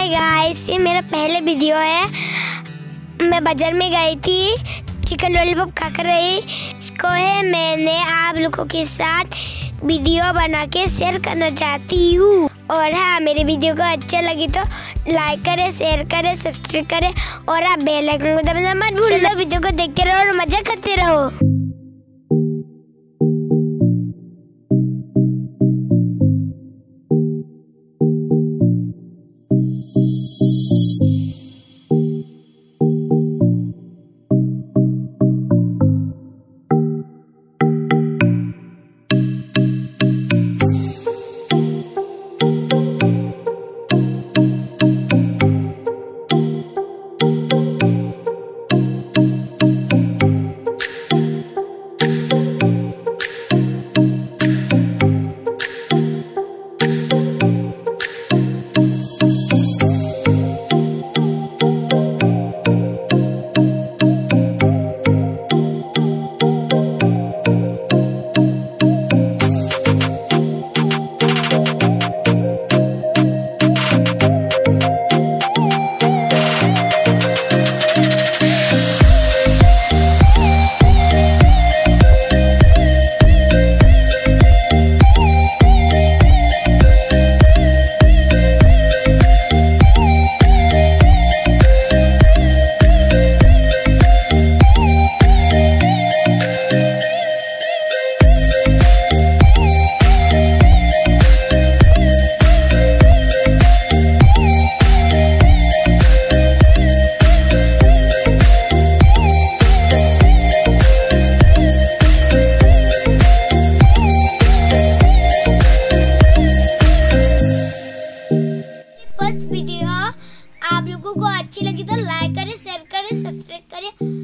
Hi guys, ये मेरा पहले वीडियो है। मैं बाजार में गई थी, चिकन लॉलीपॉप खाकर रही। इसको है मैंने आप लोगों के साथ वीडियो बना के शेयर करना चाहती हूँ। और हाँ, मेरे वीडियो को अच्छा लगी तो लाइक करें, शेयर करें, सब्सक्राइब करें और आप बेल आइकन को दबाना मत भूलना। वीडियो को देखते रहो और मजा करते रहो। वीडियो आप लोगों को अच्छी लगी तो लाइक करें, शेयर करें, सब्सक्राइब करें